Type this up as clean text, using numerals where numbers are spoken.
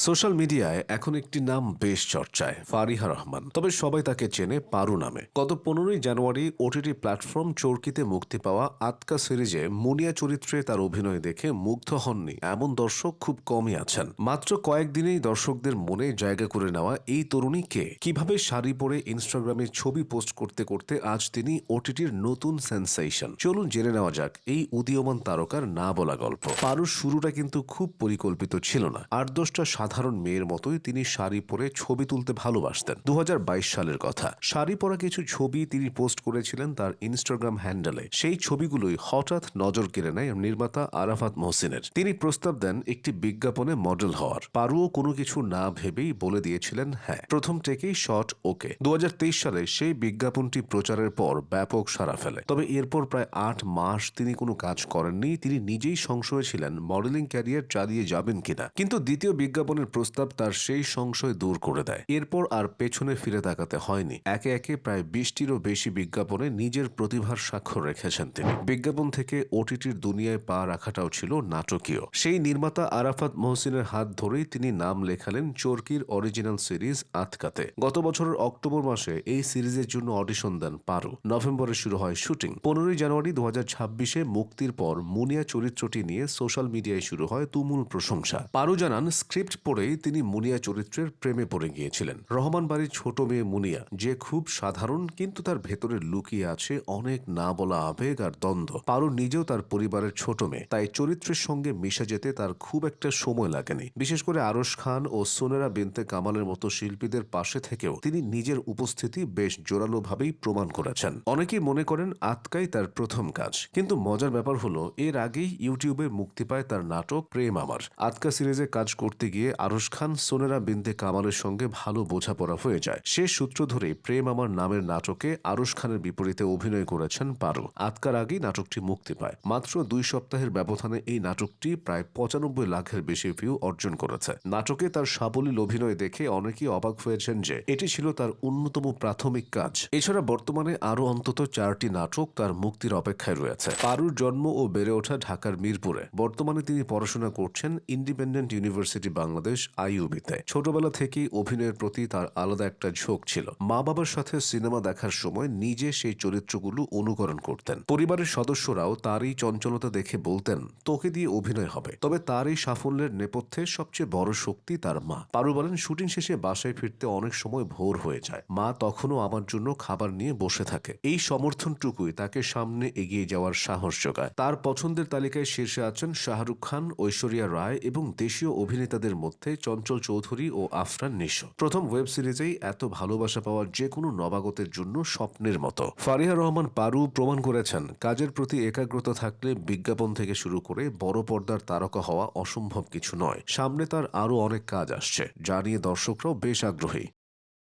Social মিডিয়ায় এখন একটি নাম বেশ চর্চায়, ফারিহা রহমান। তবে সবাই তাকে চেনে পারু নামে। গত 15ই জানুয়ারি ওটিটি প্ল্যাটফর্ম চরকিতে মুক্তি পাওয়া আতকা সিরিজে মুনিয়া চরিত্রে তার অভিনয় দেখে মুগ্ধ হননি এমন দর্শক খুব কমই আছেন। মাত্র কয়েকদিনেই দর্শকদের মনে জায়গা করে নেওয়া এই তরুণী কে, কিভাবে শাড়ি পরে ইনস্টাগ্রামে ছবি পোস্ট করতে করতে আজ তিনি ওটিটির নতুন সেন্সেশন। চলুন জেনে নেওয়া যাক এই উদীয়মান তারকার না বলা গল্প। পারুর শুরুটা কিন্তু খুব পরিকল্পিত ছিল না। 8-10টা সাধারণ মেয়ের মতোই তিনি শাড়ি পরে ছবি তুলতে ভালোবাসতেন। 2022 সালের কথা। শাড়ি পরা কিছু ছবি তিনি পোস্ট করেছিলেন তার ইনস্টাগ্রাম হ্যান্ডেলে। সেই ছবিগুলোই হঠাৎ নজর কেড়ে নেয় নির্মাতা আরাফাত মহসিনের। তিনি প্রস্তাব দেন একটি বিজ্ঞাপনে মডেল হওয়ার। পারুও কোনো কিছু না ভেবেই বলে দিয়েছিলেন হ্যাঁ। প্রথম থেকেই শট ওকে। 2023 সালে সেই বিজ্ঞাপনটি প্রচারের পর ব্যাপক সাড়া ফেলে। তবে এরপর প্রায় 8 মাস তিনি কোনো কাজ করেননি। তিনি নিজেই সংশয়ে ছিলেন মডেলিং ক্যারিয়ার চালিয়ে যাবেন কিনা। কিন্তু দ্বিতীয় বিজ্ঞাপনের প্রস্তাব তার সেই সংশয় দূর করে দেয়। এরপর আর পেছনে ফিরে তাকাতে হয়নি। একে একে প্রায় 20টিরও বেশি বিজ্ঞাপনে নিজের প্রতিভার স্বাক্ষর রেখেছেন তিনি। বিজ্ঞাপন থেকে ওটিটির দুনিয়ায় পা রাখাটাও ছিল নাটকীয়। সেই নির্মাতা আরাফাত মহসিনের হাত ধরেই তিনি নাম লেখালেন চরকির অরিজিনাল সিরিজ আতকাতে। গত বছরের অক্টোবর মাসে এই সিরিজের জন্য অডিশন দেন পারু। নভেম্বরে শুরু হয় শুটিং। 15ই জানুয়ারি 2026-এ মুক্তির পর মুনিয়া চরিত্রটি নিয়ে সোশ্যাল মিডিয়ায় শুরু হয় তুমুল প্রশংসা। পারু জানান স্ক্রিপ্ট পড়েই তিনি মুনিয়া চরিত্রের প্রেমে পড়ে গিয়েছিলেন। রহমান বাড়ির ছোট মেয়ে মুনিয়া, যে খুব সাধারণ কিন্তু তার ভেতরে লুকিয়ে আছে অনেক না বলা আবেগ আর দ্বন্দ্ব। পারু নিজেও তার পরিবারের ছোট মেয়ে, তাই চরিত্রের সঙ্গে মিশে যেতে তার খুব একটা সময় লাগেনি। বিশেষ করে আরশ খান ও সোনেরা বিনতে কামালের মতো শিল্পীদের পাশে থেকেও তিনি নিজের উপস্থিতি বেশ জোরালোভাবেই প্রমাণ করেছেন। অনেকেই মনে করেন আতকাই তার প্রথম কাজ, কিন্তু মজার ব্যাপার হলো এর আগেই ইউটিউবে মুক্তি পায় তার নাটক প্রেম আমার। আতকা সিরিজে কাজ করতে গিয়ে আরশ খান সোনেরা বিনতে কামালের সঙ্গে ভালো বোঝাপড়া হয়ে যায়। সে সূত্র ধরেই প্রেম আমার নামের নাটকে আরশ খানের বিপরীতে অভিনয় করেছেন পারু। আতকার আগেই নাটকটি মুক্তি পায়। মাত্র 2 সপ্তাহের ব্যবধানে এই নাটকটি প্রায় 95 লাখের বেশি ভিউ অর্জন করেছে। নাটকে তার সাবলীল অভিনয় দেখে অনেকেই অবাক হয়েছেন যে এটি ছিল তার অন্যতম প্রাথমিক কাজ। এছাড়া বর্তমানে আরও অন্তত 4টি নাটক তার মুক্তির অপেক্ষায় রয়েছে। পারুর জন্ম ও বেড়ে ওঠা ঢাকার মিরপুরে। বর্তমানে তিনি পড়াশোনা করছেন ইন্ডিপেন্ডেন্ট ইউনিভার্সিটি বাংলাদেশ আইইউবিতে। ছোটবেলা থেকেই অভিনয়ের প্রতি তার আলাদা একটা ঝোঁক ছিল। মা বাবার সাথে সিনেমা দেখার সময় নিজে সেই চরিত্রগুলো অনুকরণ করতেন। পরিবারের সদস্যরাও তার এই চঞ্চলতা দেখে বলতেন তোকে দিয়ে অভিনয় হবে। তবে তার এই সাফল্যের নেপথ্যে সবচেয়ে বড় শক্তি তার মা। পারু বলেন শুটিং শেষে বাসায় ফিরতে অনেক সময় ভোর হয়ে যায়। মা তখনও আমার জন্য খাবার নিয়ে বসে থাকে। এই সমর্থনটুকুই তাকে সামনে এগিয়ে যাওয়ার সাহস যোগায়। তার পছন্দের তালিকায় শীর্ষে আছেন শাহরুখ খান, ঐশ্বরিয়া রায় এবং দেশীয় অভিনেতাদের মধ্যে চঞ্চল চৌধুরী ও আফরান নিশো। প্রথম ওয়েব সিরিজেই এত ভালোবাসা পাওয়া যে কোনো নবাগতের জন্য স্বপ্নের মতো। ফারিহা রহমান পারু প্রমাণ করেছেন কাজের প্রতি একাগ্রতা থাকলে বিজ্ঞাপন থেকে শুরু করে বড় পর্দার তারকা হওয়া অসম্ভব কিছু নয়। সামনে তার আরও অনেক কাজ আসছে, যা নিয়ে দর্শকরাও বেশ আগ্রহী।